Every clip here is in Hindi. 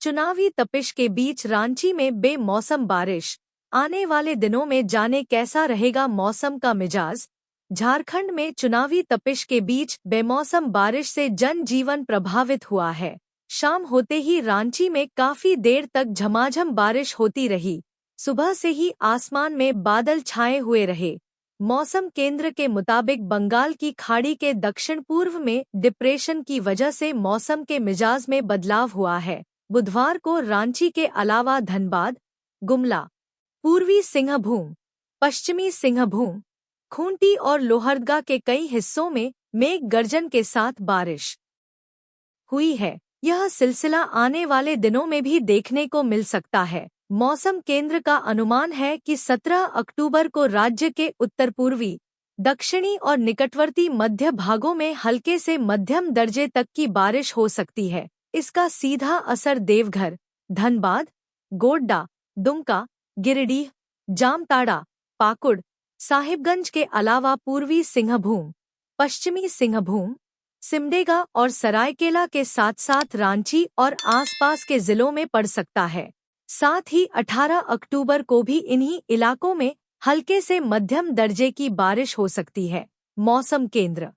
चुनावी तपिश के बीच रांची में बेमौसम बारिश। आने वाले दिनों में जाने कैसा रहेगा मौसम का मिजाज। झारखंड में चुनावी तपिश के बीच बेमौसम बारिश से जनजीवन प्रभावित हुआ है। शाम होते ही रांची में काफी देर तक झमाझम बारिश होती रही। सुबह से ही आसमान में बादल छाए हुए रहे। मौसम केंद्र के मुताबिक बंगाल की खाड़ी के दक्षिण पूर्व में डिप्रेशन की वजह से मौसम के मिजाज में बदलाव हुआ है। बुधवार को रांची के अलावा धनबाद, गुमला, पूर्वी सिंहभूम, पश्चिमी सिंहभूम, खूंटी और लोहरदगा के कई हिस्सों में मेघ गर्जन के साथ बारिश हुई है। यह सिलसिला आने वाले दिनों में भी देखने को मिल सकता है। मौसम केंद्र का अनुमान है कि 17 अक्टूबर को राज्य के उत्तर पूर्वी, दक्षिणी और निकटवर्ती मध्य भागों में हल्के से मध्यम दर्जे तक की बारिश हो सकती है। इसका सीधा असर देवघर, धनबाद, गोड्डा, दुमका, गिरिडीह, जामताड़ा, पाकुड़, साहिबगंज के अलावा पूर्वी सिंहभूम, पश्चिमी सिंहभूम, सिमडेगा और सरायकेला के साथ साथ रांची और आसपास के जिलों में पड़ सकता है। साथ ही 18 अक्टूबर को भी इन्हीं इलाकों में हल्के से मध्यम दर्जे की बारिश हो सकती है। मौसम केंद्र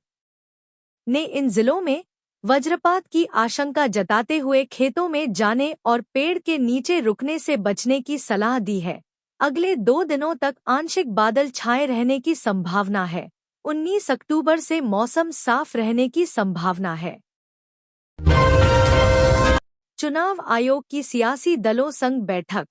ने इन जिलों में वज्रपात की आशंका जताते हुए खेतों में जाने और पेड़ के नीचे रुकने से बचने की सलाह दी है। अगले 2 दिनों तक आंशिक बादल छाए रहने की संभावना है। 19 अक्टूबर से मौसम साफ रहने की संभावना है। चुनाव आयोग की सियासी दलों संग बैठक।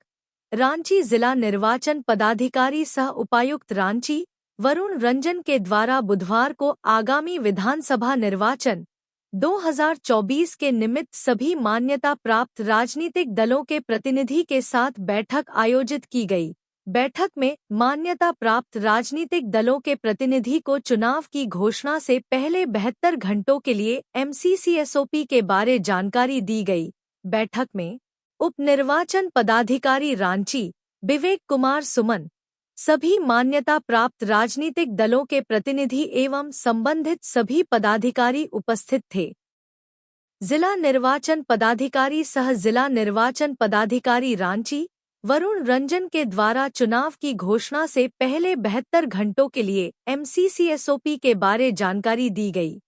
रांची जिला निर्वाचन पदाधिकारी सह उपायुक्त रांची वरुण रंजन के द्वारा बुधवार को आगामी विधानसभा निर्वाचन 2024 के निमित्त सभी मान्यता प्राप्त राजनीतिक दलों के प्रतिनिधि के साथ बैठक आयोजित की गई। बैठक में मान्यता प्राप्त राजनीतिक दलों के प्रतिनिधि को चुनाव की घोषणा से पहले 72 घंटों के लिए MCCSOP के बारे जानकारी दी गई। बैठक में उप निर्वाचन पदाधिकारी रांची विवेक कुमार सुमन, सभी मान्यता प्राप्त राजनीतिक दलों के प्रतिनिधि एवं संबंधित सभी पदाधिकारी उपस्थित थे। जिला निर्वाचन पदाधिकारी सह जिला निर्वाचन पदाधिकारी रांची वरुण रंजन के द्वारा चुनाव की घोषणा से पहले 72 घंटों के लिए MCCSOP के बारे जानकारी दी गई।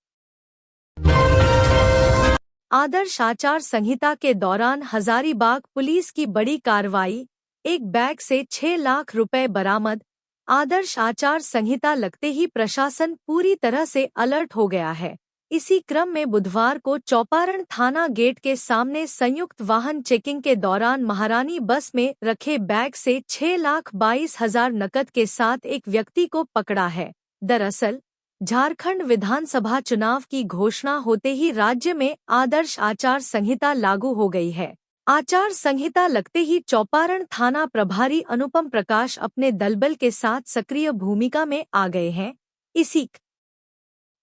आदर्श आचार संहिता के दौरान हजारीबाग पुलिस की बड़ी कार्रवाई, एक बैग से 6 लाख रुपए बरामद। आदर्श आचार संहिता लगते ही प्रशासन पूरी तरह से अलर्ट हो गया है। इसी क्रम में बुधवार को चौपारण थाना गेट के सामने संयुक्त वाहन चेकिंग के दौरान महारानी बस में रखे बैग से 6,22,000 नकद के साथ एक व्यक्ति को पकड़ा है। दरअसल झारखंड विधानसभा चुनाव की घोषणा होते ही राज्य में आदर्श आचार संहिता लागू हो गई है। आचार संहिता लगते ही चौपारण थाना प्रभारी अनुपम प्रकाश अपने दलबल के साथ सक्रिय भूमिका में आ गए हैं। इसी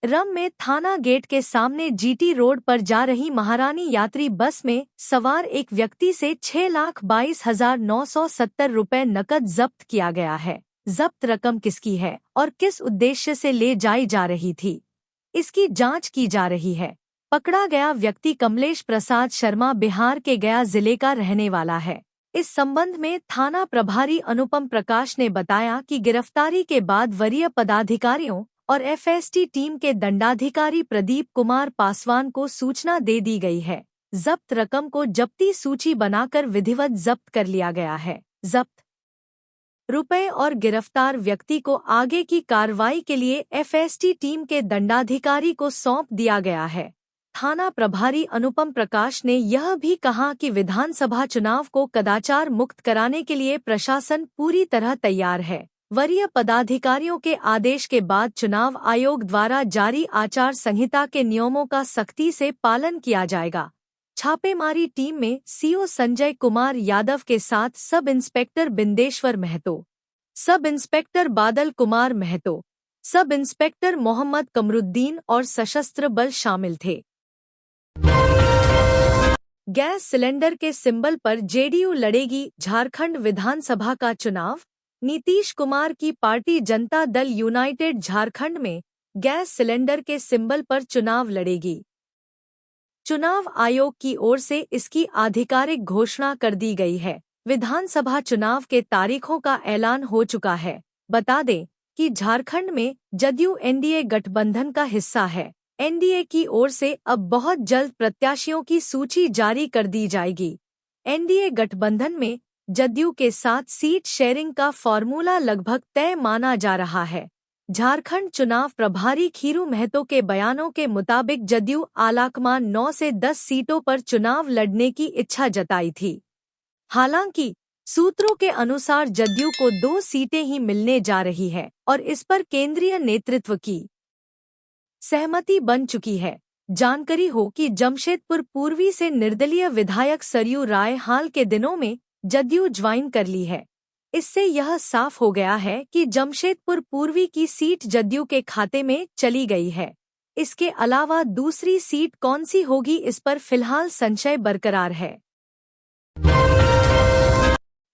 क्रम में थाना गेट के सामने GT रोड पर जा रही महारानी यात्री बस में सवार एक व्यक्ति से 6,22,970 रुपए नकद जब्त किया गया है। जब्त रकम किसकी है और किस उद्देश्य से ले जाई जा रही थी, इसकी जांच की जा रही है। पकड़ा गया व्यक्ति कमलेश प्रसाद शर्मा बिहार के गया जिले का रहने वाला है। इस संबंध में थाना प्रभारी अनुपम प्रकाश ने बताया कि गिरफ्तारी के बाद वरीय पदाधिकारियों और FST टीम के दंडाधिकारी प्रदीप कुमार पासवान को सूचना दे दी गई है। जब्त रकम को जब्ती सूची बनाकर विधिवत जब्त कर लिया गया है। जब्त रुपए और गिरफ्तार व्यक्ति को आगे की कार्रवाई के लिए FST टीम के दंडाधिकारी को सौंप दिया गया है। थाना प्रभारी अनुपम प्रकाश ने यह भी कहा कि विधानसभा चुनाव को कदाचार मुक्त कराने के लिए प्रशासन पूरी तरह तैयार है। वरीय पदाधिकारियों के आदेश के बाद चुनाव आयोग द्वारा जारी आचार संहिता के नियमों का सख्ती से पालन किया जाएगा। छापेमारी टीम में CO संजय कुमार यादव के साथ sub inspector Bindeshwar Mahato, sub inspector Badal Kumar Mahato, sub inspector Mohammad Kamruddin और सशस्त्र बल शामिल थे। गैस सिलेंडर के सिंबल पर JDU लड़ेगी झारखंड विधानसभा का चुनाव। नीतीश कुमार की पार्टी जनता दल यूनाइटेड झारखंड में गैस सिलेंडर के सिंबल पर चुनाव लड़ेगी। चुनाव आयोग की ओर से इसकी आधिकारिक घोषणा कर दी गई है। विधानसभा चुनाव के तारीखों का ऐलान हो चुका है। बता दें कि झारखंड में जदयू एनडीए गठबंधन का हिस्सा है। एनडीए की ओर से अब बहुत जल्द प्रत्याशियों की सूची जारी कर दी जाएगी। एनडीए गठबंधन में जदयू के साथ सीट शेयरिंग का फॉर्मूला लगभग तय माना जा रहा है। झारखंड चुनाव प्रभारी खीरू महतो के बयानों के मुताबिक जदयू आलाकमान 9 से 10 सीटों पर चुनाव लड़ने की इच्छा जताई थी। हालांकि सूत्रों के अनुसार जदयू को 2 सीटें ही मिलने जा रही है और इस पर केंद्रीय नेतृत्व की सहमति बन चुकी है। जानकारी हो कि जमशेदपुर पूर्वी से निर्दलीय विधायक सरयू राय हाल के दिनों में जदयू ज्वाइन कर ली है। इससे यह साफ हो गया है कि जमशेदपुर पूर्वी की सीट जदयू के खाते में चली गई है। इसके अलावा दूसरी सीट कौन सी होगी, इस पर फिलहाल संशय बरकरार है।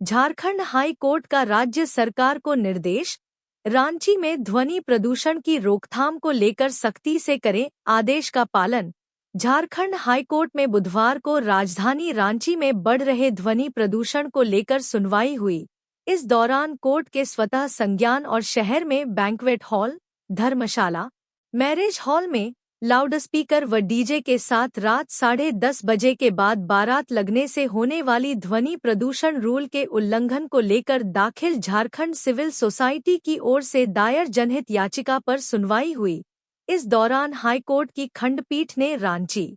झारखंड हाई कोर्ट का राज्य सरकार को निर्देश, रांची में ध्वनि प्रदूषण की रोकथाम को लेकर सख्ती से करें आदेश का पालन। झारखंड हाईकोर्ट में बुधवार को राजधानी रांची में बढ़ रहे ध्वनि प्रदूषण को लेकर सुनवाई हुई। इस दौरान कोर्ट के स्वतः संज्ञान और शहर में बैंक्वेट हॉल, धर्मशाला, मैरिज हॉल में लाउडस्पीकर व डीजे के साथ रात 10:30 बजे के बाद बारात लगने से होने वाली ध्वनि प्रदूषण रूल के उल्लंघन को लेकर दाखिल झारखंड सिविल सोसाइटी की ओर से दायर जनहित याचिका पर सुनवाई हुई। इस दौरान हाईकोर्ट की खंडपीठ ने रांची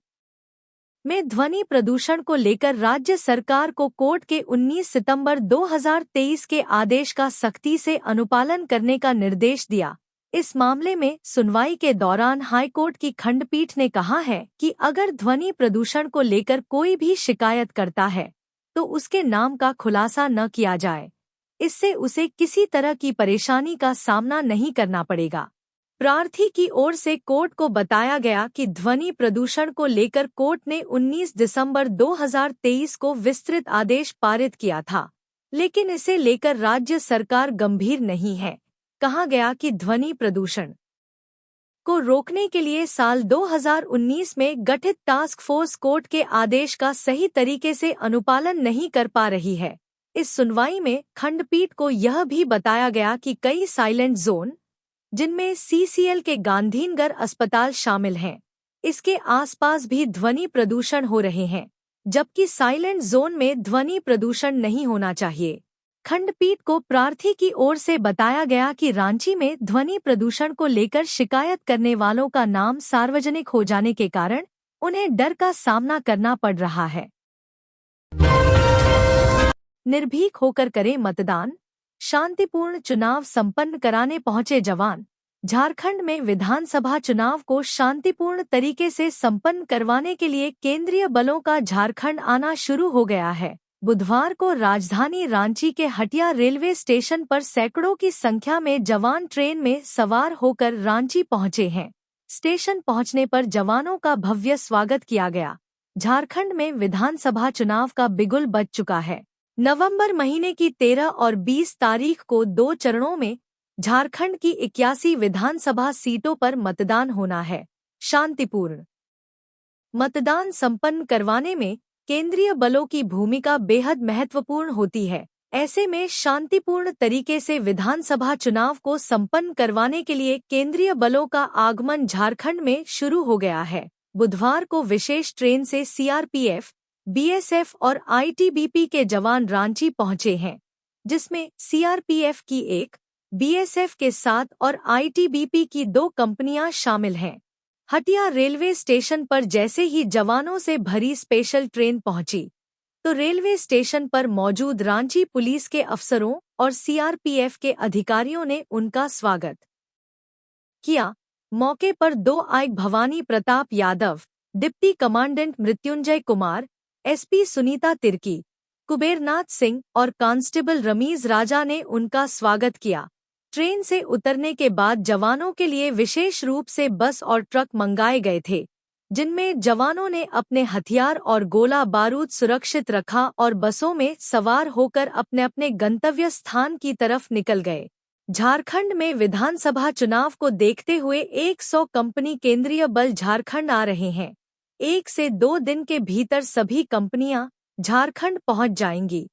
में ध्वनि प्रदूषण को लेकर राज्य सरकार को कोर्ट के 19 सितंबर 2023 के आदेश का सख्ती से अनुपालन करने का निर्देश दिया। इस मामले में सुनवाई के दौरान हाईकोर्ट की खंडपीठ ने कहा है कि अगर ध्वनि प्रदूषण को लेकर कोई भी शिकायत करता है तो उसके नाम का खुलासा न किया जाए। इससे उसे किसी तरह की परेशानी का सामना नहीं करना पड़ेगा। प्रार्थी की ओर से कोर्ट को बताया गया कि ध्वनि प्रदूषण को लेकर कोर्ट ने 19 दिसंबर 2023 को विस्तृत आदेश पारित किया था, लेकिन इसे लेकर राज्य सरकार गंभीर नहीं है। कहा गया कि ध्वनि प्रदूषण को रोकने के लिए साल 2019 में गठित टास्क फोर्स कोर्ट के आदेश का सही तरीके से अनुपालन नहीं कर पा रही है। इस सुनवाई में खंडपीठ को यह भी बताया गया कि कई साइलेंट जोन, जिनमें सीसीएल के गांधीनगर अस्पताल शामिल हैं, इसके आसपास भी ध्वनि प्रदूषण हो रहे हैं, जबकि साइलेंट जोन में ध्वनि प्रदूषण नहीं होना चाहिए। खंडपीठ को प्रार्थी की ओर से बताया गया कि रांची में ध्वनि प्रदूषण को लेकर शिकायत करने वालों का नाम सार्वजनिक हो जाने के कारण उन्हें डर का सामना करना पड़ रहा है। निर्भीक होकर करें मतदान, शांतिपूर्ण चुनाव संपन्न कराने पहुंचे जवान। झारखंड में विधानसभा चुनाव को शांतिपूर्ण तरीके से संपन्न करवाने के लिए केंद्रीय बलों का झारखंड आना शुरू हो गया है। बुधवार को राजधानी रांची के हटिया रेलवे स्टेशन पर सैकड़ों की संख्या में जवान ट्रेन में सवार होकर रांची पहुंचे हैं। स्टेशन पहुंचने पर जवानों का भव्य स्वागत किया गया। झारखंड में विधानसभा चुनाव का बिगुल बज चुका है। नवंबर महीने की 13 और 20 तारीख को 2 चरणों में झारखंड की 81 विधानसभा सीटों पर मतदान होना है। शांतिपूर्ण मतदान संपन्न करवाने में केंद्रीय बलों की भूमिका बेहद महत्वपूर्ण होती है। ऐसे में शांतिपूर्ण तरीके से विधानसभा चुनाव को संपन्न करवाने के लिए केंद्रीय बलों का आगमन झारखंड में शुरू हो गया है। बुधवार को विशेष ट्रेन से सीआरपीएफ, बीएसएफ और आईटीबीपी के जवान रांची पहुंचे हैं, जिसमें सीआरपीएफ की 1, बीएसएफ के 7 और आईटीबीपी की 2 कंपनियां शामिल हैं। हटिया रेलवे स्टेशन पर जैसे ही जवानों से भरी स्पेशल ट्रेन पहुंची, तो रेलवे स्टेशन पर मौजूद रांची पुलिस के अफसरों और सीआरपीएफ के अधिकारियों ने उनका स्वागत किया। मौके पर 2 IG Bhawani Pratap Yadav, deputy commandant Mrityunjay Kumar, SP Sunita Tirkey, Kubernath Singh और कांस्टेबल रमीज राजा ने उनका स्वागत किया। ट्रेन से उतरने के बाद जवानों के लिए विशेष रूप से बस और ट्रक मंगाए गए थे, जिनमें जवानों ने अपने हथियार और गोला बारूद सुरक्षित रखा और बसों में सवार होकर अपने अपने गंतव्य स्थान की तरफ निकल गए। झारखंड में विधानसभा चुनाव को देखते हुए 100 कंपनी केंद्रीय बल झारखंड आ रहे हैं। 1 से 2 दिन के भीतर सभी कंपनियां झारखंड पहुंच जाएंगी,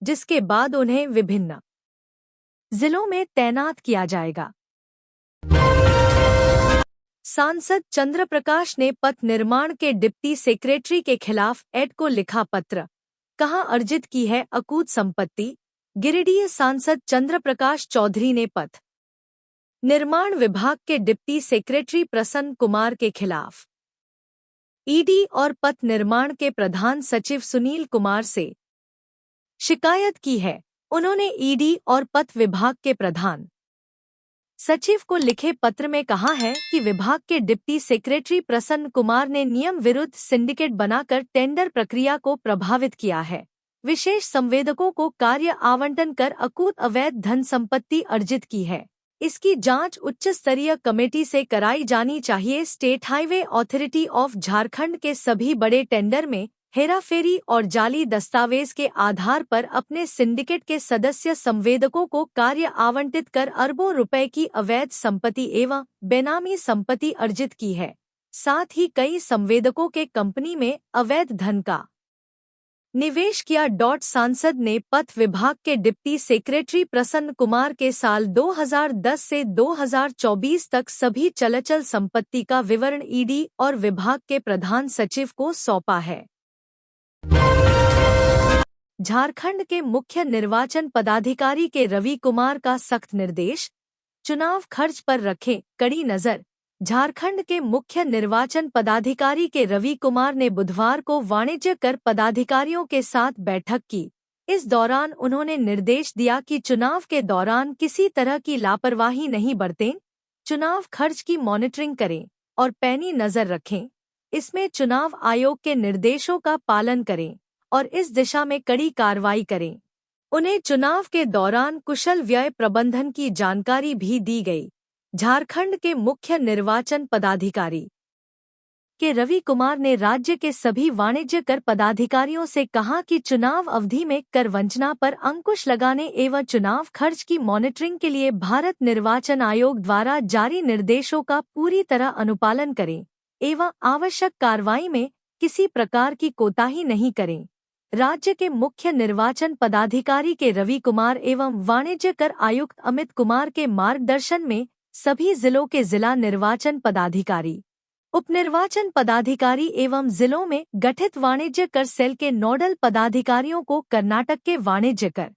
जिसके बाद उन्हें विभिन्न जिलों में तैनात किया जाएगा। सांसद चंद्रप्रकाश ने पथ निर्माण के डिप्टी सेक्रेटरी के खिलाफ एड को लिखा पत्र, कहा अर्जित की है अकूत संपत्ति। गिरिडीह सांसद चंद्रप्रकाश चौधरी ने पथ निर्माण विभाग के डिप्टी सेक्रेटरी प्रसन्न कुमार के खिलाफ ईडी और पथ निर्माण के प्रधान सचिव सुनील कुमार से शिकायत की है। उन्होंने ईडी और पथ विभाग के प्रधान सचिव को लिखे पत्र में कहा है कि विभाग के डिप्टी सेक्रेटरी प्रसन्न कुमार ने नियम विरुद्ध सिंडिकेट बनाकर टेंडर प्रक्रिया को प्रभावित किया है, विशेष संवेदकों को कार्य आवंटन कर अकूत अवैध धन संपत्ति अर्जित की है। इसकी जांच उच्च स्तरीय कमेटी से कराई जानी चाहिए। State highway authority of Jharkhand के सभी बड़े टेंडर में हेराफेरी और जाली दस्तावेज के आधार पर अपने सिंडिकेट के सदस्य संवेदकों को कार्य आवंटित कर अरबों रुपए की अवैध संपत्ति एवं बेनामी संपत्ति अर्जित की है। साथ ही कई संवेदकों के कंपनी में अवैध धन का निवेश किया। सांसद ने पथ विभाग के डिप्टी सेक्रेटरी प्रसन्न कुमार के साल 2010 से 2024 तक सभी चलचल संपत्ति का विवरण ईडी और विभाग के प्रधान सचिव को सौंपा है। झारखंड के मुख्य निर्वाचन पदाधिकारी के रवि कुमार का सख्त निर्देश, चुनाव खर्च पर रखें कड़ी नजर। झारखंड के मुख्य निर्वाचन पदाधिकारी के रवि कुमार ने बुधवार को वाणिज्य कर पदाधिकारियों के साथ बैठक की। इस दौरान उन्होंने निर्देश दिया कि चुनाव के दौरान किसी तरह की लापरवाही नहीं बरतें, चुनाव खर्च की मॉनिटरिंग करें और पैनी नजर रखें। इसमें चुनाव आयोग के निर्देशों का पालन करें और इस दिशा में कड़ी कार्रवाई करें। उन्हें चुनाव के दौरान कुशल व्यय प्रबंधन की जानकारी भी दी गई। झारखंड के मुख्य निर्वाचन पदाधिकारी के रवि कुमार ने राज्य के सभी वाणिज्य कर पदाधिकारियों से कहा कि चुनाव अवधि में कर वंचना पर अंकुश लगाने एवं चुनाव खर्च की मॉनिटरिंग के लिए भारत निर्वाचन आयोग द्वारा जारी निर्देशों का पूरी तरह अनुपालन करें एवं आवश्यक कार्रवाई में किसी प्रकार की कोताही नहीं करें। राज्य के मुख्य निर्वाचन पदाधिकारी के रवि कुमार एवं वाणिज्य कर आयुक्त अमित कुमार के मार्गदर्शन में सभी जिलों के जिला निर्वाचन पदाधिकारी, उप निर्वाचन पदाधिकारी एवं जिलों में गठित वाणिज्य कर सेल के नोडल पदाधिकारियों को कर्नाटक के वाणिज्य कर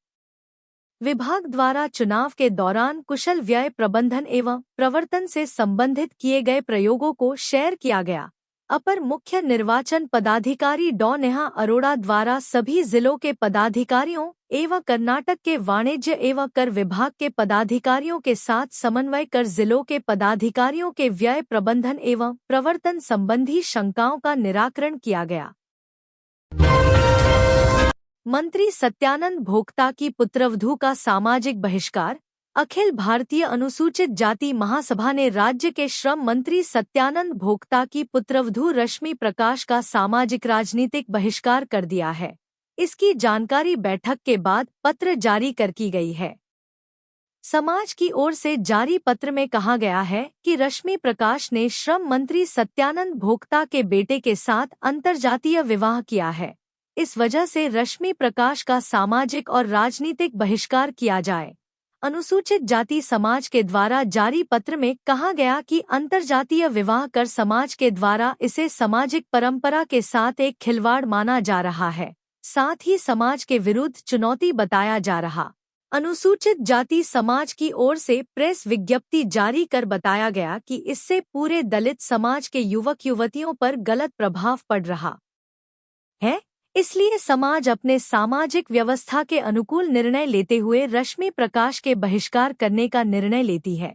विभाग द्वारा चुनाव के दौरान कुशल व्यय प्रबंधन एवं प्रवर्तन से संबंधित किए गए प्रयोगों को शेयर किया गया। अपर मुख्य निर्वाचन पदाधिकारी डॉ नेहा अरोड़ा द्वारा सभी जिलों के पदाधिकारियों एवं कर्नाटक के वाणिज्य एवं कर विभाग के पदाधिकारियों के साथ समन्वय कर जिलों के पदाधिकारियों के व्यय प्रबंधन एवं प्रवर्तन संबंधी शंकाओं का निराकरण किया गया। मंत्री सत्यानंद भोक्ता की पुत्रवधू का सामाजिक बहिष्कार। अखिल भारतीय अनुसूचित जाति महासभा ने राज्य के श्रम मंत्री सत्यानंद भोक्ता की पुत्रवधू रश्मि प्रकाश का सामाजिक राजनीतिक बहिष्कार कर दिया है। इसकी जानकारी बैठक के बाद पत्र जारी कर की गई है। समाज की ओर से जारी पत्र में कहा गया है कि रश्मि प्रकाश ने श्रम मंत्री सत्यानंद भोक्ता के बेटे के साथ अंतर्जातीय विवाह किया है। इस वजह से रश्मि प्रकाश का सामाजिक और राजनीतिक बहिष्कार किया जाए। अनुसूचित जाति समाज के द्वारा जारी पत्र में कहा गया कि अंतर्जातीय विवाह कर समाज के द्वारा इसे सामाजिक परंपरा के साथ एक खिलवाड़ माना जा रहा है, साथ ही समाज के विरुद्ध चुनौती बताया जा रहा। अनुसूचित जाति समाज की ओर से प्रेस विज्ञप्ति जारी कर बताया गया कि इससे पूरे दलित समाज के युवक युवतियों पर गलत प्रभाव पड़ रहा है, इसलिए समाज अपने सामाजिक व्यवस्था के अनुकूल निर्णय लेते हुए रश्मि प्रकाश के बहिष्कार करने का निर्णय लेती है।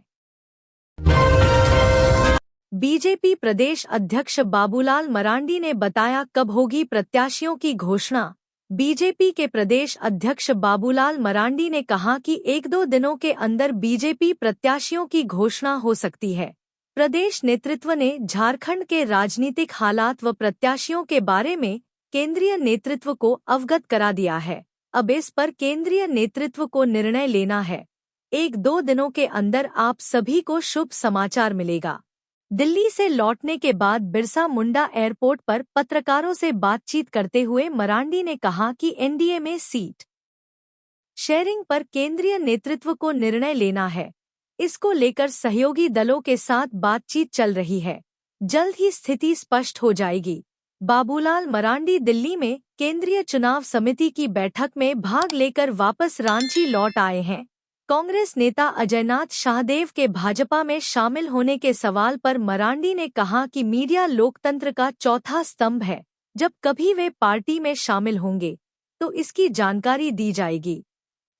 बीजेपी प्रदेश अध्यक्ष बाबूलाल मरांडी ने बताया कब होगी प्रत्याशियों की घोषणा। बीजेपी के प्रदेश अध्यक्ष बाबूलाल मरांडी ने कहा कि 1-2 दिनों के अंदर बीजेपी प्रत्याशियों की घोषणा हो सकती है। प्रदेश नेतृत्व ने झारखंड के राजनीतिक हालात व प्रत्याशियों के बारे में केंद्रीय नेतृत्व को अवगत करा दिया है। अब इस पर केंद्रीय नेतृत्व को निर्णय लेना है। 1-2 दिनों के अंदर आप सभी को शुभ समाचार मिलेगा। दिल्ली से लौटने के बाद बिरसा मुंडा एयरपोर्ट पर पत्रकारों से बातचीत करते हुए मरांडी ने कहा कि एनडीए में सीट शेयरिंग पर केंद्रीय नेतृत्व को निर्णय लेना है। इसको लेकर सहयोगी दलों के साथ बातचीत चल रही है। जल्द ही स्थिति स्पष्ट हो जाएगी। बाबूलाल मरांडी दिल्ली में केंद्रीय चुनाव समिति की बैठक में भाग लेकर वापस रांची लौट आए हैं। कांग्रेस नेता अजयनाथ शाहदेव के भाजपा में शामिल होने के सवाल पर मरांडी ने कहा कि मीडिया लोकतंत्र का चौथा स्तंभ है। जब कभी वे पार्टी में शामिल होंगे तो इसकी जानकारी दी जाएगी।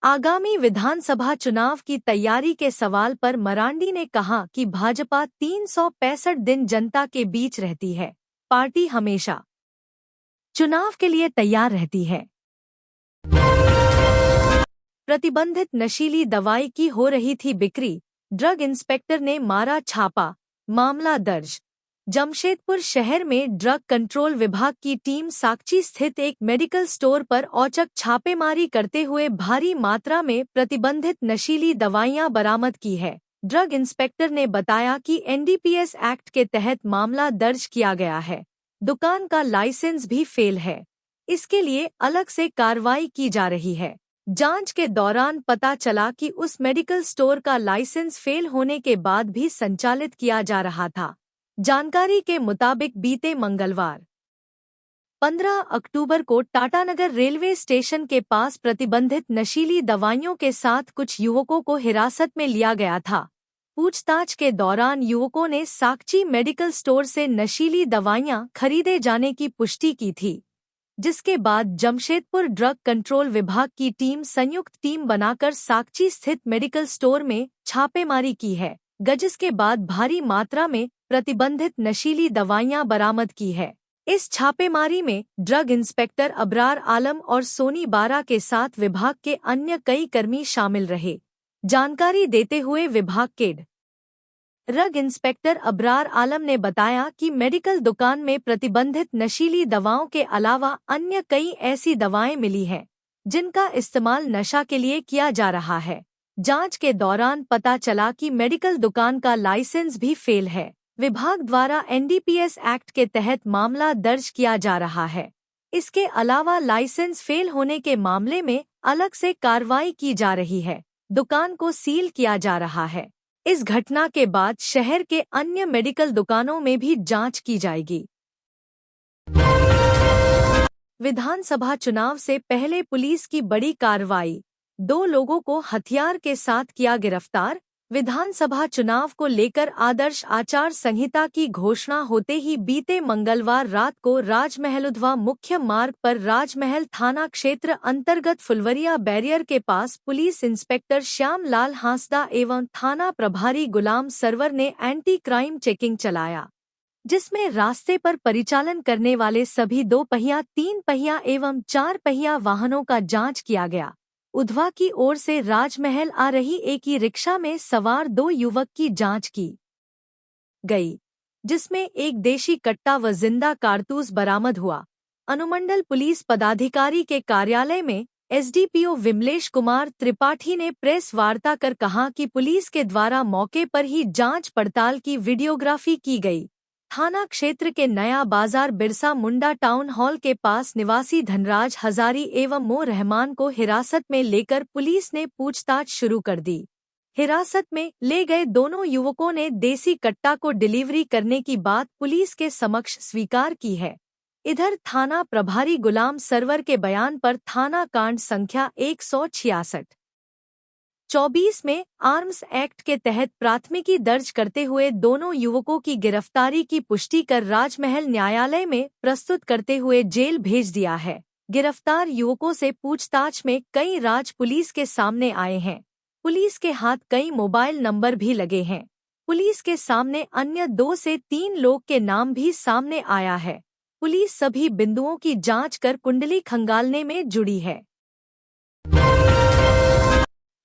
आगामी विधानसभा चुनाव की तैयारी के सवाल पर मरांडी ने कहा कि भाजपा 365 दिन जनता के बीच रहती है। पार्टी हमेशा चुनाव के लिए तैयार रहती है। प्रतिबंधित नशीली दवाई की हो रही थी बिक्री, ड्रग इंस्पेक्टर ने मारा छापा, मामला दर्ज। जमशेदपुर शहर में ड्रग कंट्रोल विभाग की टीम साकची स्थित एक मेडिकल स्टोर पर औचक छापेमारी करते हुए भारी मात्रा में प्रतिबंधित नशीली दवाइयां बरामद की है। ड्रग इंस्पेक्टर ने बताया कि एनडीपीएस एक्ट के तहत मामला दर्ज किया गया है। दुकान का लाइसेंस भी फेल है। इसके लिए अलग से कार्रवाई की जा रही है। जांच के दौरान पता चला कि उस मेडिकल स्टोर का लाइसेंस फेल होने के बाद भी संचालित किया जा रहा था। जानकारी के मुताबिक बीते मंगलवार 15 अक्टूबर को टाटानगर रेलवे स्टेशन के पास प्रतिबंधित नशीली दवाइयों के साथ कुछ युवकों को हिरासत में लिया गया था। पूछताछ के दौरान युवकों ने साकची मेडिकल स्टोर से नशीली दवाइयां खरीदे जाने की पुष्टि की थी, जिसके बाद जमशेदपुर ड्रग कंट्रोल विभाग की टीम संयुक्त टीम बनाकर साकची स्थित मेडिकल स्टोर में छापेमारी की है। जिसके बाद भारी मात्रा में प्रतिबंधित नशीली दवाइयां बरामद की है। इस छापेमारी में ड्रग इंस्पेक्टर अबरार आलम और सोनी बारा के साथ विभाग के अन्य कई कर्मी शामिल रहे। जानकारी देते हुए विभाग के ड्रग इंस्पेक्टर अबरार आलम ने बताया कि मेडिकल दुकान में प्रतिबंधित नशीली दवाओं के अलावा अन्य कई ऐसी दवाएं मिली हैं जिनका इस्तेमाल नशा के लिए किया जा रहा है। जांच के दौरान पता चला कि मेडिकल दुकान का लाइसेंस भी फेल है। विभाग द्वारा एनडीपीएस एक्ट के तहत मामला दर्ज किया जा रहा है। इसके अलावा लाइसेंस फेल होने के मामले में अलग से कार्रवाई की जा रही है। दुकान को सील किया जा रहा है। इस घटना के बाद शहर के अन्य मेडिकल दुकानों में भी जांच की जाएगी। विधानसभा चुनाव से पहले पुलिस की बड़ी कार्रवाई, 2 लोगों को हथियार के साथ किया गिरफ्तार। विधानसभा चुनाव को लेकर आदर्श आचार संहिता की घोषणा होते ही बीते मंगलवार रात को राजमहलुधवा मुख्य मार्ग पर राजमहल थाना क्षेत्र अंतर्गत फुलवरिया बैरियर के पास पुलिस इंस्पेक्टर श्याम लाल हांसदा एवं थाना प्रभारी गुलाम सरवर ने एंटी क्राइम चेकिंग चलाया, जिसमें रास्ते पर परिचालन करने वाले सभी 2 पहिया, 3 पहिया एवं 4 पहिया वाहनों का जांच किया गया। उधवा की ओर से राजमहल आ रही एक ही रिक्शा में सवार 2 युवक की जांच की गई, जिसमें एक देशी कट्टा व जिंदा कारतूस बरामद हुआ। अनुमंडल पुलिस पदाधिकारी के कार्यालय में एसडीपीओ विमलेश कुमार त्रिपाठी ने प्रेस वार्ता कर कहा कि पुलिस के द्वारा मौके पर ही जांच पड़ताल की वीडियोग्राफी की गई। थाना क्षेत्र के नया बाजार बिरसा मुंडा टाउन हॉल के पास निवासी धनराज हजारी एवं मो रहमान को हिरासत में लेकर पुलिस ने पूछताछ शुरू कर दी। हिरासत में ले गए दोनों युवकों ने देसी कट्टा को डिलीवरी करने की बात पुलिस के समक्ष स्वीकार की है। इधर थाना प्रभारी गुलाम सरवर के बयान पर थाना कांड संख्या 186/24 में आर्म्स एक्ट के तहत प्राथमिकी दर्ज करते हुए दोनों युवकों की गिरफ्तारी की पुष्टि कर राजमहल न्यायालय में प्रस्तुत करते हुए जेल भेज दिया है। गिरफ्तार युवकों से पूछताछ में कई राज पुलिस के सामने आए हैं। पुलिस के हाथ कई मोबाइल नंबर भी लगे हैं। पुलिस के सामने अन्य 2 से 3 लोग के नाम भी सामने आया है। पुलिस सभी बिंदुओं की जांच कर कुंडली खंगालने में जुड़ी है।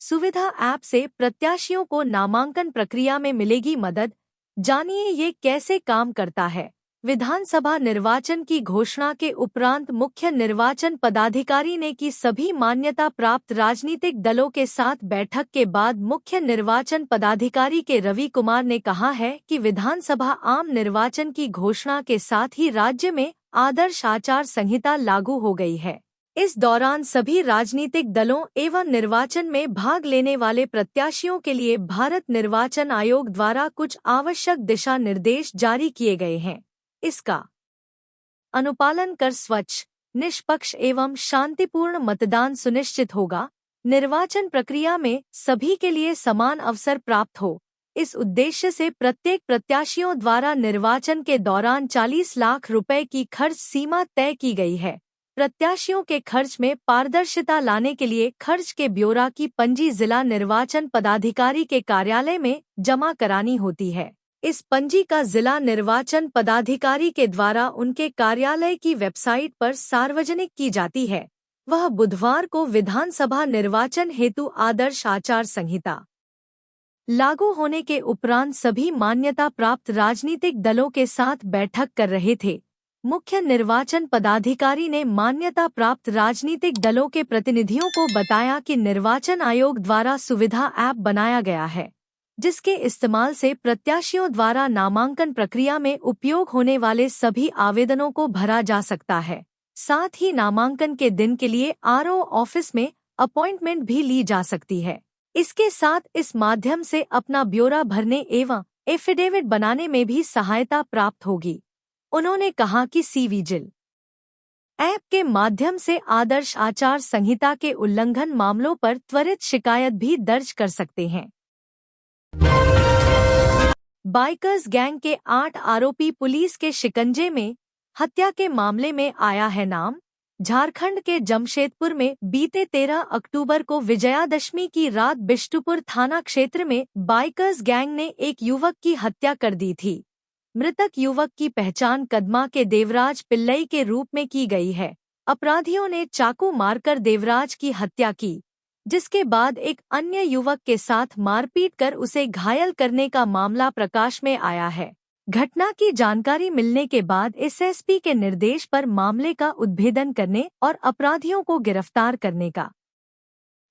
सुविधा ऐप से प्रत्याशियों को नामांकन प्रक्रिया में मिलेगी मदद। जानिए ये कैसे काम करता है। विधानसभा निर्वाचन की घोषणा के उपरांत मुख्य निर्वाचन पदाधिकारी ने की सभी मान्यता प्राप्त राजनीतिक दलों के साथ बैठक के बाद मुख्य निर्वाचन पदाधिकारी के रवि कुमार ने कहा है कि विधानसभा आम निर्वाचन की घोषणा के साथ ही राज्य में आदर्श आचार संहिता लागू हो गई है। इस दौरान सभी राजनीतिक दलों एवं निर्वाचन में भाग लेने वाले प्रत्याशियों के लिए भारत निर्वाचन आयोग द्वारा कुछ आवश्यक दिशा निर्देश जारी किए गए हैं। इसका अनुपालन कर स्वच्छ, निष्पक्ष एवं शांतिपूर्ण मतदान सुनिश्चित होगा। निर्वाचन प्रक्रिया में सभी के लिए समान अवसर प्राप्त हो, इस उद्देश्य से प्रत्येक प्रत्याशियों द्वारा निर्वाचन के दौरान 40 लाख रुपए की खर्च सीमा तय की गई है। प्रत्याशियों के खर्च में पारदर्शिता लाने के लिए खर्च के ब्यौरा की पंजी जिला निर्वाचन पदाधिकारी के कार्यालय में जमा करानी होती है। इस पंजी का जिला निर्वाचन पदाधिकारी के द्वारा उनके कार्यालय की वेबसाइट पर सार्वजनिक की जाती है। वह बुधवार को विधानसभा निर्वाचन हेतु आदर्श आचार संहिता लागू होने के उपरांत सभी मान्यता प्राप्त राजनीतिक दलों के साथ बैठक कर रहे थे। मुख्य निर्वाचन पदाधिकारी ने मान्यता प्राप्त राजनीतिक दलों के प्रतिनिधियों को बताया कि निर्वाचन आयोग द्वारा सुविधा ऐप बनाया गया है, जिसके इस्तेमाल से प्रत्याशियों द्वारा नामांकन प्रक्रिया में उपयोग होने वाले सभी आवेदनों को भरा जा सकता है। साथ ही नामांकन के दिन के लिए आरओ ऑफिस में अपॉइंटमेंट भी ली जा सकती है। इसके साथ इस माध्यम से अपना ब्यौरा भरने एवं एफिडेविट बनाने में भी सहायता प्राप्त होगी। उन्होंने कहा कि सी-विजिल ऐप के माध्यम से आदर्श आचार संहिता के उल्लंघन मामलों पर त्वरित शिकायत भी दर्ज कर सकते हैं। बाइकर्स गैंग के 8 आरोपी पुलिस के शिकंजे में, हत्या के मामले में आया है नाम। झारखंड के जमशेदपुर में बीते 13 अक्टूबर को विजयादशमी की रात बिष्टुपुर थाना क्षेत्र में बाइकर्स गैंग ने एक युवक की हत्या कर दी थी। मृतक युवक की पहचान कदमा के देवराज पिल्लई के रूप में की गई है। अपराधियों ने चाकू मारकर देवराज की हत्या की, जिसके बाद एक अन्य युवक के साथ मारपीट कर उसे घायल करने का मामला प्रकाश में आया है। घटना की जानकारी मिलने के बाद एसएसपी के निर्देश पर मामले का उद्भेदन करने और अपराधियों को गिरफ्तार करने का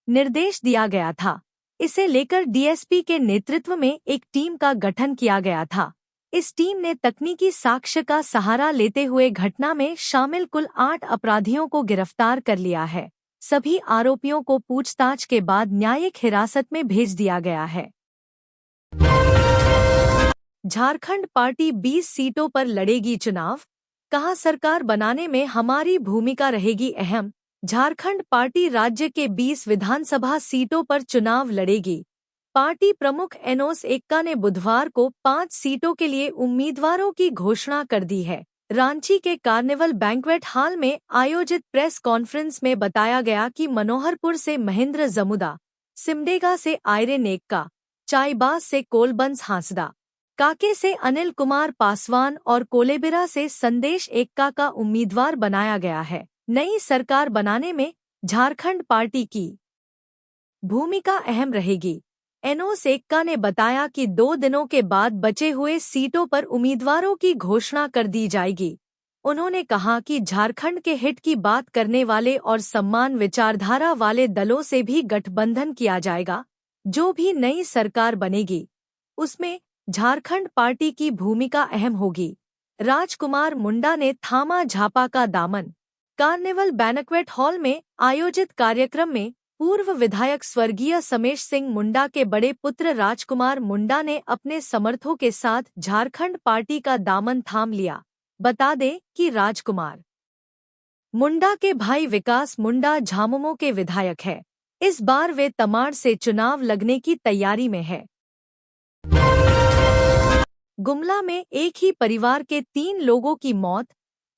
निर्देश दिया गया था। इसे लेकर डीएसपी के नेतृत्व में एक टीम का गठन किया गया था। इस टीम ने तकनीकी साक्ष्य का सहारा लेते हुए घटना में शामिल कुल 8 अपराधियों को गिरफ्तार कर लिया है। सभी आरोपियों को पूछताछ के बाद न्यायिक हिरासत में भेज दिया गया है। झारखंड पार्टी 20 सीटों पर लड़ेगी चुनाव, कहा सरकार बनाने में हमारी भूमिका रहेगी अहम। झारखंड पार्टी राज्य के 20 विधानसभा सीटों पर चुनाव लड़ेगी। पार्टी प्रमुख एनोस एक्का ने बुधवार को 5 सीटों के लिए उम्मीदवारों की घोषणा कर दी है। रांची के कार्निवल बैंक्वेट हॉल में आयोजित प्रेस कॉन्फ्रेंस में बताया गया कि मनोहरपुर से महेंद्र जमुदा, सिमडेगा से आयरन एक्का, चाईबास से कोलबंस हांसदा, काके से अनिल कुमार पासवान और कोलेबिरा से संदेश एक्का का उम्मीदवार बनाया गया है। नई सरकार बनाने में झारखंड पार्टी की भूमिका अहम रहेगी। एनोस एक्का ने बताया कि 2 दिनों के बाद बचे हुए सीटों पर उम्मीदवारों की घोषणा कर दी जाएगी। उन्होंने कहा कि झारखंड के हित की बात करने वाले और सम्मान विचारधारा वाले दलों से भी गठबंधन किया जाएगा। जो भी नई सरकार बनेगी उसमें झारखंड पार्टी की भूमिका अहम होगी। राजकुमार मुंडा ने थामा झापा का दामन। कार्निवल बैंक्वेट हॉल में आयोजित कार्यक्रम में पूर्व विधायक स्वर्गीय समेश सिंह मुंडा के बड़े पुत्र राजकुमार मुंडा ने अपने समर्थकों के साथ झारखंड पार्टी का दामन थाम लिया। बता दें कि राजकुमार मुंडा के भाई विकास मुंडा झामुमो के विधायक है। इस बार वे तमाड़ से चुनाव लड़ने की तैयारी में है। गुमला में एक ही परिवार के 3 लोगों की मौत,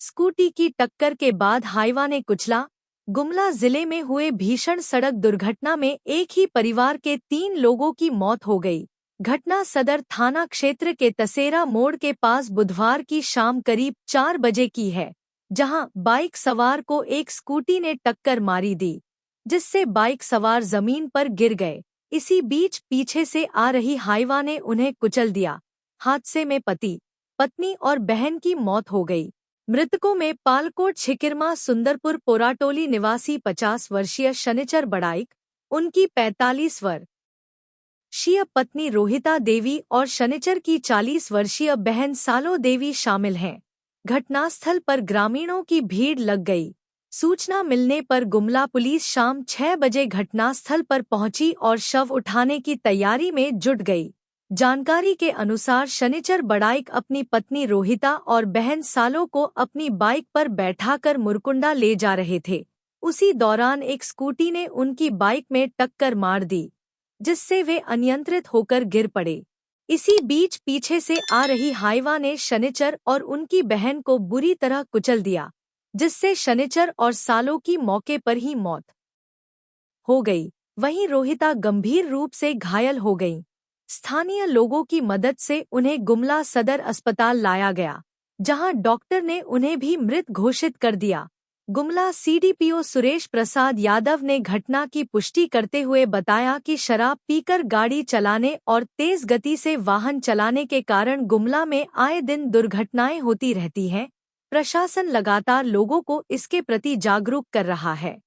स्कूटी की टक्कर के बाद हाईवा ने कुचला। गुमला जिले में हुए भीषण सड़क दुर्घटना में एक ही परिवार के 3 लोगों की मौत हो गई। घटना सदर थाना क्षेत्र के तसेरा मोड़ के पास बुधवार की शाम करीब 4 बजे की है, जहां बाइक सवार को एक स्कूटी ने टक्कर मारी दी, जिससे बाइक सवार जमीन पर गिर गए। इसी बीच पीछे से आ रही हाईवा ने उन्हें कुचल दिया। हादसे में पति पत्नी और बहन की मौत हो गई। मृतकों में पालकोट छिकिरमा सुंदरपुर पोराटोली निवासी 50 वर्षीय शनिचर बड़ाइक, उनकी 45 वर्षीय पत्नी रोहिता देवी और शनिचर की 40 वर्षीय बहन सालो देवी शामिल हैं। घटनास्थल पर ग्रामीणों की भीड़ लग गई। सूचना मिलने पर गुमला पुलिस शाम 6 बजे घटनास्थल पर पहुंची और शव उठाने की तैयारी में जुट गई। जानकारी के अनुसार शनिचर बड़ाइक अपनी पत्नी रोहिता और बहन सालो को अपनी बाइक पर बैठाकर मुरकुंडा ले जा रहे थे। उसी दौरान एक स्कूटी ने उनकी बाइक में टक्कर मार दी, जिससे वे अनियंत्रित होकर गिर पड़े। इसी बीच पीछे से आ रही हाइवा ने शनिचर और उनकी बहन को बुरी तरह कुचल दिया, जिससे शनिचर और सालो की मौके पर ही मौत हो गई। वहीं रोहिता गंभीर रूप से घायल हो गईं। स्थानीय लोगों की मदद से उन्हें गुमला सदर अस्पताल लाया गया, जहां डॉक्टर ने उन्हें भी मृत घोषित कर दिया। गुमला सीडीपीओ सुरेश प्रसाद यादव ने घटना की पुष्टि करते हुए बताया कि शराब पीकर गाड़ी चलाने और तेज गति से वाहन चलाने के कारण गुमला में आए दिन दुर्घटनाएं होती रहती हैं। प्रशासन लगातार लोगों को इसके प्रति जागरूक कर रहा है।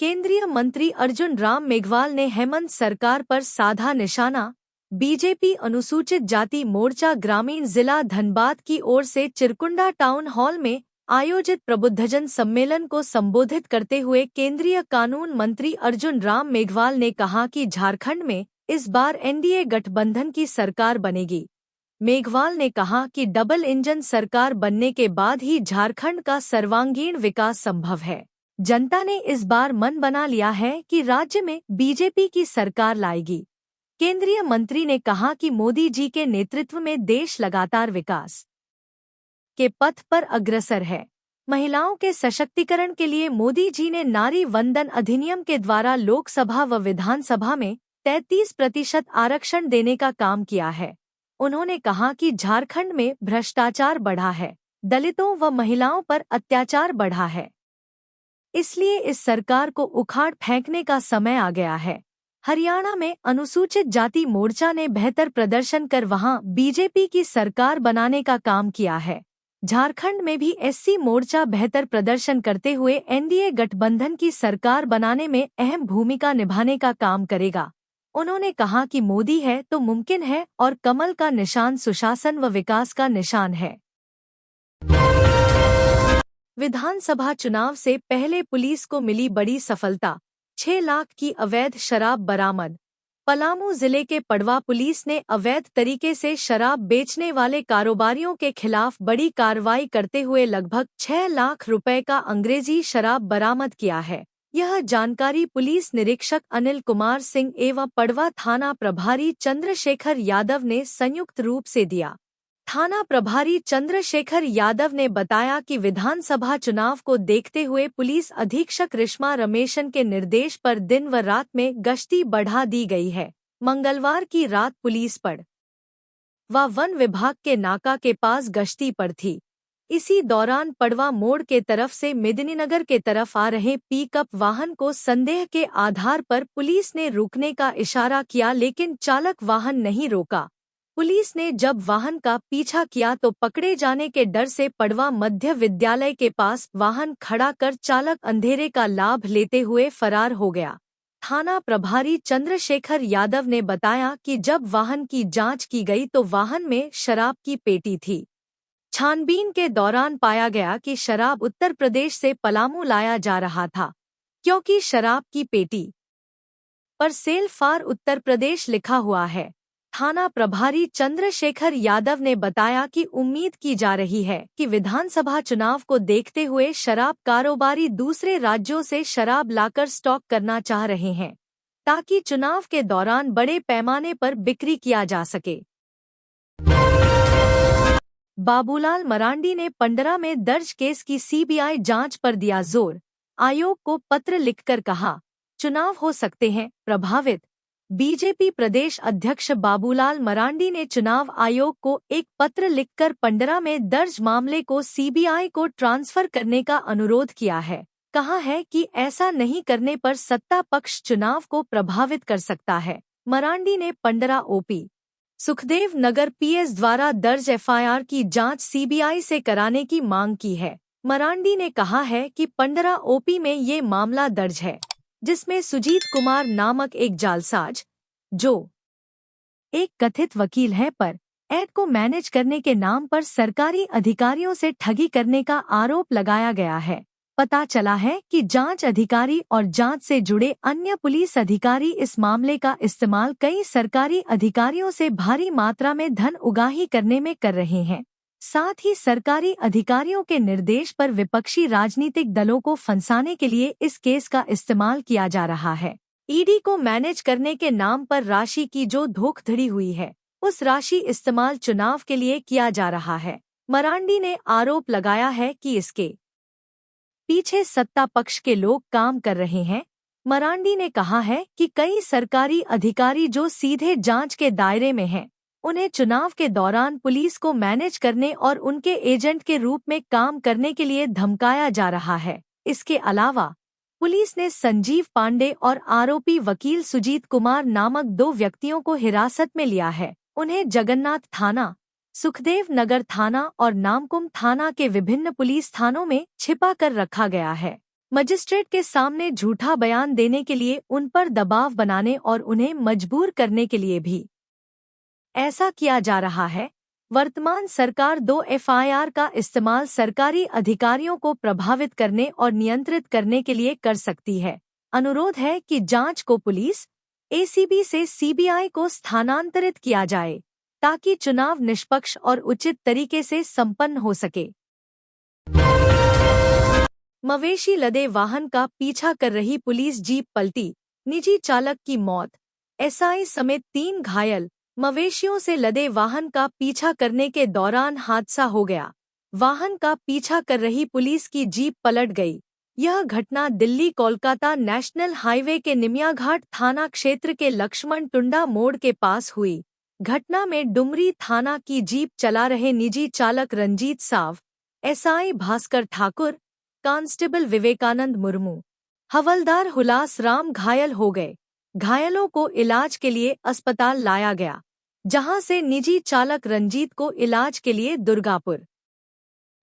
केंद्रीय मंत्री अर्जुन राम मेघवाल ने हेमंत सरकार पर साधा निशाना। बीजेपी अनुसूचित जाति मोर्चा ग्रामीण जिला धनबाद की ओर से चिरकुंडा टाउन हॉल में आयोजित प्रबुद्धजन सम्मेलन को संबोधित करते हुए केंद्रीय कानून मंत्री अर्जुन राम मेघवाल ने कहा कि झारखंड में इस बार एनडीए गठबंधन की सरकार बनेगी। मेघवाल ने कहा कि डबल इंजन सरकार बनने के बाद ही झारखंड का सर्वांगीण विकास संभव है। जनता ने इस बार मन बना लिया है कि राज्य में बीजेपी की सरकार लाएगी। केंद्रीय मंत्री ने कहा कि मोदी जी के नेतृत्व में देश लगातार विकास के पथ पर अग्रसर है। महिलाओं के सशक्तिकरण के लिए मोदी जी ने नारी वंदन अधिनियम के द्वारा लोकसभा व विधानसभा में 33% आरक्षण देने का काम किया है। उन्होंने कहा कि झारखंड में भ्रष्टाचार बढ़ा है, दलितों व महिलाओं पर अत्याचार बढ़ा है, इसलिए इस सरकार को उखाड़ फेंकने का समय आ गया है। हरियाणा में अनुसूचित जाति मोर्चा ने बेहतर प्रदर्शन कर वहां बीजेपी की सरकार बनाने का काम किया है। झारखंड में भी एससी मोर्चा बेहतर प्रदर्शन करते हुए एनडीए गठबंधन की सरकार बनाने में अहम भूमिका निभाने का काम करेगा। उन्होंने कहा कि मोदी है तो मुमकिन है और कमल का निशान सुशासन व विकास का निशान है। विधानसभा चुनाव से पहले पुलिस को मिली बड़ी सफलता, 6 लाख की अवैध शराब बरामद। पलामू जिले के पड़वा पुलिस ने अवैध तरीके से शराब बेचने वाले कारोबारियों के खिलाफ बड़ी कार्रवाई करते हुए लगभग 6 लाख रुपए का अंग्रेजी शराब बरामद किया है। यह जानकारी पुलिस निरीक्षक अनिल कुमार सिंह एवं पड़वा थाना प्रभारी चंद्रशेखर यादव ने संयुक्त रूप से दिया। थाना प्रभारी चंद्रशेखर यादव ने बताया कि विधानसभा चुनाव को देखते हुए पुलिस अधीक्षक रिश्मा रमेशन के निर्देश पर दिन व रात में गश्ती बढ़ा दी गई है। मंगलवार की रात पुलिस वन विभाग के नाका के पास गश्ती पर थी। इसी दौरान पड़वा मोड़ के तरफ से मेदिनीनगर के तरफ आ रहे पिकअप वाहन को संदेह के आधार पर पुलिस ने रुकने का इशारा किया, लेकिन चालक वाहन नहीं रोका। पुलिस ने जब वाहन का पीछा किया तो पकड़े जाने के डर से पड़वा मध्य विद्यालय के पास वाहन खड़ा कर चालक अंधेरे का लाभ लेते हुए फरार हो गया। थाना प्रभारी चंद्रशेखर यादव ने बताया कि जब वाहन की जांच की गई तो वाहन में शराब की पेटी थी। छानबीन के दौरान पाया गया कि शराब उत्तर प्रदेश से पलामू लाया जा रहा था, क्योंकि शराब की पेटी पर सेल फॉर उत्तर प्रदेश लिखा हुआ है। थाना प्रभारी चंद्रशेखर यादव ने बताया कि उम्मीद की जा रही है कि विधानसभा चुनाव को देखते हुए शराब कारोबारी दूसरे राज्यों से शराब लाकर स्टॉक करना चाह रहे हैं, ताकि चुनाव के दौरान बड़े पैमाने पर बिक्री किया जा सके। बाबूलाल मरांडी ने पंडरा में दर्ज केस की सीबीआई जांच पर दिया जोर। आयोग को पत्र लिखकर कहा, चुनाव हो सकते हैं प्रभावित। बीजेपी प्रदेश अध्यक्ष बाबूलाल मरांडी ने चुनाव आयोग को एक पत्र लिखकर पंडरा में दर्ज मामले को सीबीआई को ट्रांसफर करने का अनुरोध किया है। कहा है कि ऐसा नहीं करने पर सत्ता पक्ष चुनाव को प्रभावित कर सकता है। मरांडी ने पंडरा ओपी सुखदेव नगर पीएस द्वारा दर्ज एफआईआर की जांच सीबीआई से कराने की मांग की है। मरांडी ने कहा है कि पंडरा ओपी में ये मामला दर्ज है, जिसमें सुजीत कुमार नामक एक जालसाज, जो एक कथित वकील है, पर ऐड को मैनेज करने के नाम पर सरकारी अधिकारियों से ठगी करने का आरोप लगाया गया है। पता चला है कि जांच अधिकारी और जांच से जुड़े अन्य पुलिस अधिकारी इस मामले का इस्तेमाल कई सरकारी अधिकारियों से भारी मात्रा में धन उगाही करने में कर रहे हैं। साथ ही सरकारी अधिकारियों के निर्देश पर विपक्षी राजनीतिक दलों को फंसाने के लिए इस केस का इस्तेमाल किया जा रहा है। ईडी को मैनेज करने के नाम पर राशि की जो धोखाधड़ी हुई है, उस राशि इस्तेमाल चुनाव के लिए किया जा रहा है। मरांडी ने आरोप लगाया है कि इसके पीछे सत्ता पक्ष के लोग काम कर रहे हैं। मरांडी ने कहा है कि कई सरकारी अधिकारी जो सीधे जांच के दायरे में हैं, उन्हें चुनाव के दौरान पुलिस को मैनेज करने और उनके एजेंट के रूप में काम करने के लिए धमकाया जा रहा है। इसके अलावा पुलिस ने संजीव पांडे और आरोपी वकील सुजीत कुमार नामक 2 व्यक्तियों को हिरासत में लिया है। उन्हें जगन्नाथ थाना, सुखदेव नगर थाना और नामकुम थाना के विभिन्न पुलिस थानों में छिपा कर रखा गया है। मजिस्ट्रेट के सामने झूठा बयान देने के लिए उन पर दबाव बनाने और उन्हें मजबूर करने के लिए भी ऐसा किया जा रहा है। वर्तमान सरकार 2 एफआईआर का इस्तेमाल सरकारी अधिकारियों को प्रभावित करने और नियंत्रित करने के लिए कर सकती है। अनुरोध है कि जांच को पुलिस एसीबी से सीबीआई को स्थानांतरित किया जाए, ताकि चुनाव निष्पक्ष और उचित तरीके से संपन्न हो सके। मवेशी लदे वाहन का पीछा कर रही पुलिस जीप पलटी, निजी चालक की मौत, एसआई समेत 3 घायल। मवेशियों से लदे वाहन का पीछा करने के दौरान हादसा हो गया। वाहन का पीछा कर रही पुलिस की जीप पलट गई। यह घटना दिल्ली कोलकाता नेशनल हाईवे के निमियाघाट थाना क्षेत्र के लक्ष्मण टुंडा मोड़ के पास हुई। घटना में डुमरी थाना की जीप चला रहे निजी चालक रंजीत साव, एसआई भास्कर ठाकुर, कांस्टेबल विवेकानंद मुर्मू, हवलदार हुलास राम घायल हो गए। घायलों को इलाज के लिए अस्पताल लाया गया, जहां से निजी चालक रंजीत को इलाज के लिए दुर्गापुर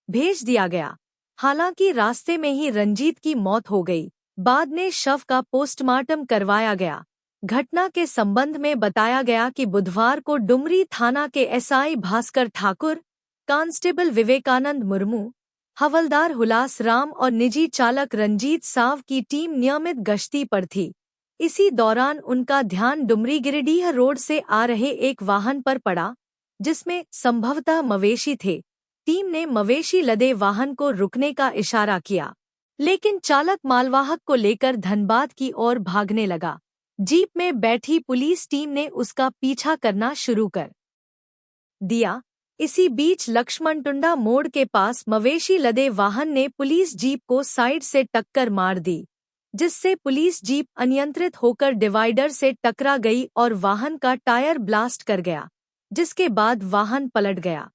भेज दिया गया। हालांकि रास्ते में ही रंजीत की मौत हो गई। बाद में शव का पोस्टमार्टम करवाया गया। घटना के संबंध में बताया गया कि बुधवार को डुमरी थाना के एसआई भास्कर ठाकुर, कांस्टेबल विवेकानंद मुर्मू, हवलदार हुलास राम और निजी चालक रंजीत साव की टीम नियमित गश्ती पर थी। इसी दौरान उनका ध्यान डुमरी गिरिडीह रोड से आ रहे एक वाहन पर पड़ा, जिसमें संभवतः मवेशी थे। टीम ने मवेशी लदे वाहन को रुकने का इशारा किया, लेकिन चालक मालवाहक को लेकर धनबाद की ओर भागने लगा। जीप में बैठी पुलिस टीम ने उसका पीछा करना शुरू कर दिया। इसी बीच लक्ष्मण टुंडा मोड़ के पास मवेशी लदे वाहन ने पुलिस जीप को साइड से टक्कर मार दी, जिससे पुलिस जीप अनियंत्रित होकर डिवाइडर से टकरा गई और वाहन का टायर ब्लास्ट कर गया, जिसके बाद वाहन पलट गया।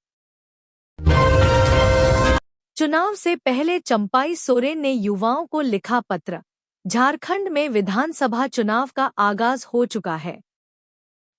चुनाव से पहले चंपाई सोरेन ने युवाओं को लिखा पत्र। झारखंड में विधानसभा चुनाव का आगाज हो चुका है।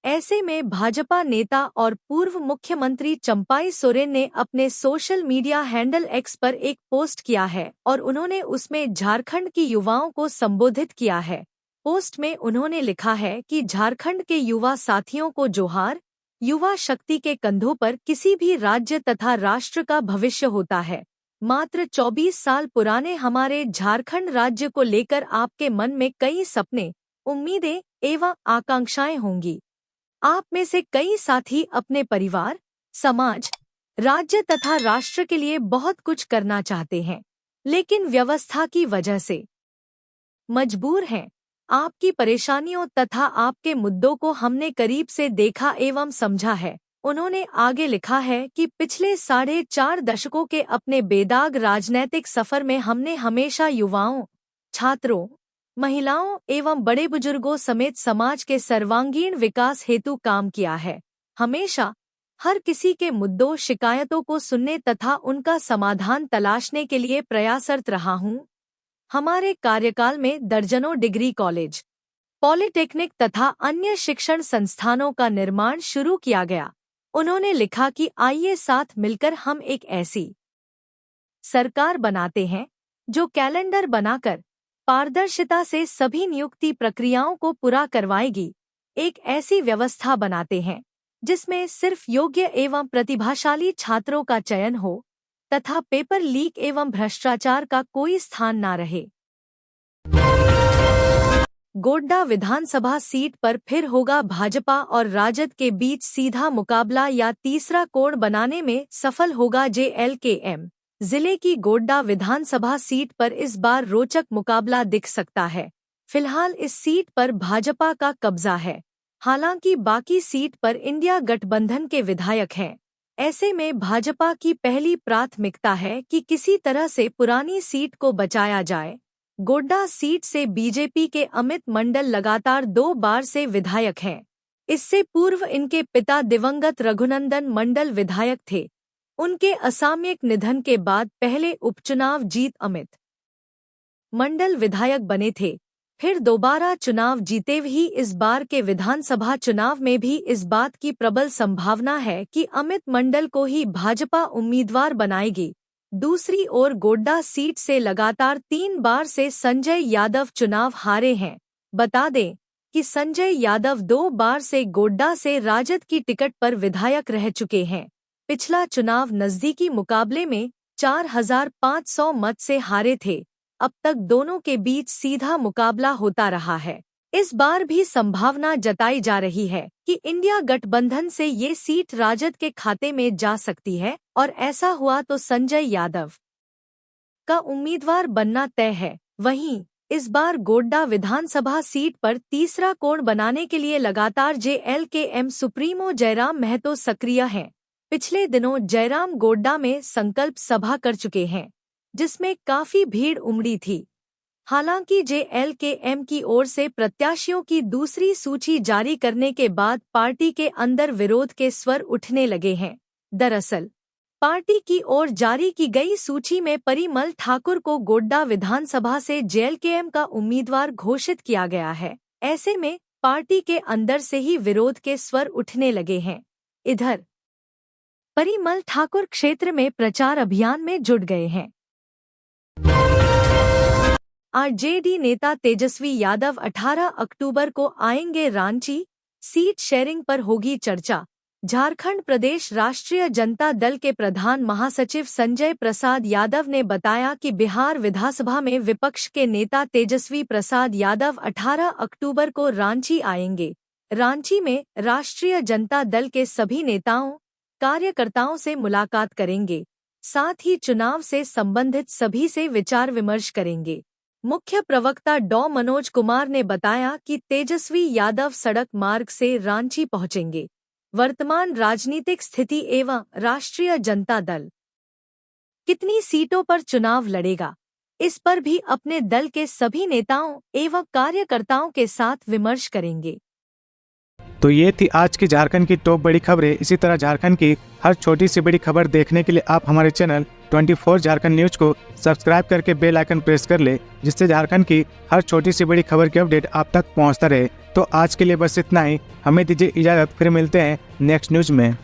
ऐसे में भाजपा नेता और पूर्व मुख्यमंत्री चंपाई सोरेन ने अपने सोशल मीडिया हैंडल एक्स पर एक पोस्ट किया है और उन्होंने उसमें झारखंड की युवाओं को संबोधित किया है। पोस्ट में उन्होंने लिखा है कि झारखंड के युवा साथियों को जोहार। युवा शक्ति के कंधों पर किसी भी राज्य तथा राष्ट्र का भविष्य होता है। मात्र 24 साल पुराने हमारे झारखंड राज्य को लेकर आपके मन में कई सपने, उम्मीदें एवं आकांक्षाएं होंगी। आप में से कई साथी अपने परिवार, समाज, राज्य तथा राष्ट्र के लिए बहुत कुछ करना चाहते हैं, लेकिन व्यवस्था की वजह से मजबूर हैं। आपकी परेशानियों तथा आपके मुद्दों को हमने करीब से देखा एवं समझा है। उन्होंने आगे लिखा है कि पिछले 4.5 दशकों के अपने बेदाग राजनैतिक सफर में हमने हमेशा युवाओं, छात्रों, महिलाओं एवं बड़े बुजुर्गों समेत समाज के सर्वांगीण विकास हेतु काम किया है। हमेशा हर किसी के मुद्दों, शिकायतों को सुनने तथा उनका समाधान तलाशने के लिए प्रयासरत रहा हूँ। हमारे कार्यकाल में दर्जनों डिग्री कॉलेज, पॉलिटेक्निक तथा अन्य शिक्षण संस्थानों का निर्माण शुरू किया गया। उन्होंने लिखा कि आइए साथ मिलकर हम एक ऐसी सरकार बनाते हैं जो कैलेंडर बनाकर पारदर्शिता से सभी नियुक्ति प्रक्रियाओं को पूरा करवाएगी। एक ऐसी व्यवस्था बनाते हैं जिसमें सिर्फ योग्य एवं प्रतिभाशाली छात्रों का चयन हो तथा पेपर लीक एवं भ्रष्टाचार का कोई स्थान न रहे। गोड्डा विधानसभा सीट पर फिर होगा भाजपा और राजद के बीच सीधा मुकाबला या तीसरा कोण बनाने में सफल होगा जेएलकेएम। जिले की गोड्डा विधानसभा सीट पर इस बार रोचक मुकाबला दिख सकता है। फिलहाल इस सीट पर भाजपा का कब्जा है, हालांकि बाकी सीट पर इंडिया गठबंधन के विधायक हैं। ऐसे में भाजपा की पहली प्राथमिकता है कि किसी तरह से पुरानी सीट को बचाया जाए। गोड्डा सीट से बीजेपी के अमित मंडल लगातार 2 बार से विधायक हैं। इससे पूर्व इनके पिता दिवंगत रघुनंदन मंडल विधायक थे। उनके असामयिक निधन के बाद पहले उपचुनाव जीत अमित मंडल विधायक बने थे, फिर दोबारा चुनाव जीते ही इस बार के विधानसभा चुनाव में भी इस बात की प्रबल संभावना है कि अमित मंडल को ही भाजपा उम्मीदवार बनाएगी। दूसरी ओर गोड्डा सीट से लगातार 3 बार से संजय यादव चुनाव हारे हैं। बता दें कि संजय यादव 2 बार से गोड्डा से राजद की टिकट पर विधायक रह चुके हैं। पिछला चुनाव नजदीकी मुकाबले में 4500 मत से हारे थे। अब तक दोनों के बीच सीधा मुकाबला होता रहा है। इस बार भी संभावना जताई जा रही है कि इंडिया गठबंधन से ये सीट राजद के खाते में जा सकती है और ऐसा हुआ तो संजय यादव का उम्मीदवार बनना तय है। वहीं इस बार गोड्डा विधानसभा सीट पर तीसरा कोण बनाने के लिए लगातार जेएलकेएम सुप्रीमो जयराम महतो सक्रिय हैं। पिछले दिनों जयराम गोड्डा में संकल्प सभा कर चुके हैं, जिसमें काफी भीड़ उमड़ी थी। हालांकि जेएलकेएम की ओर से प्रत्याशियों की दूसरी सूची जारी करने के बाद पार्टी के अंदर विरोध के स्वर उठने लगे हैं। दरअसल पार्टी की ओर जारी की गई सूची में परिमल ठाकुर को गोड्डा विधानसभा से जेएलकेएम का उम्मीदवार घोषित किया गया है। ऐसे में पार्टी के अंदर से ही विरोध के स्वर उठने लगे हैं। इधर परिमल ठाकुर क्षेत्र में प्रचार अभियान में जुट गए हैं। आरजेडी नेता तेजस्वी यादव 18 अक्टूबर को आएंगे रांची, सीट शेयरिंग पर होगी चर्चा। झारखंड प्रदेश राष्ट्रीय जनता दल के प्रधान महासचिव संजय प्रसाद यादव ने बताया कि बिहार विधानसभा में विपक्ष के नेता तेजस्वी प्रसाद यादव 18 अक्टूबर को रांची आएंगे। रांची में राष्ट्रीय जनता दल के सभी नेताओं, कार्यकर्ताओं से मुलाकात करेंगे, साथ ही चुनाव से संबंधित सभी से विचार विमर्श करेंगे। मुख्य प्रवक्ता डॉ मनोज कुमार ने बताया कि तेजस्वी यादव सड़क मार्ग से रांची पहुंचेंगे। वर्तमान राजनीतिक स्थिति एवं राष्ट्रीय जनता दल कितनी सीटों पर चुनाव लड़ेगा, इस पर भी अपने दल के सभी नेताओं एवं कार्यकर्ताओं के साथ विमर्श करेंगे। तो ये थी आज की झारखंड की टॉप बड़ी खबरें। इसी तरह झारखंड की हर छोटी सी बड़ी खबर देखने के लिए आप हमारे चैनल 24 झारखंड न्यूज को सब्सक्राइब करके बेल आइकन प्रेस कर ले, जिससे झारखंड की हर छोटी सी बड़ी खबर की अपडेट आप तक पहुंचता रहे। तो आज के लिए बस इतना ही। हमें दीजिए इजाजत, फिर मिलते हैं नेक्स्ट न्यूज में।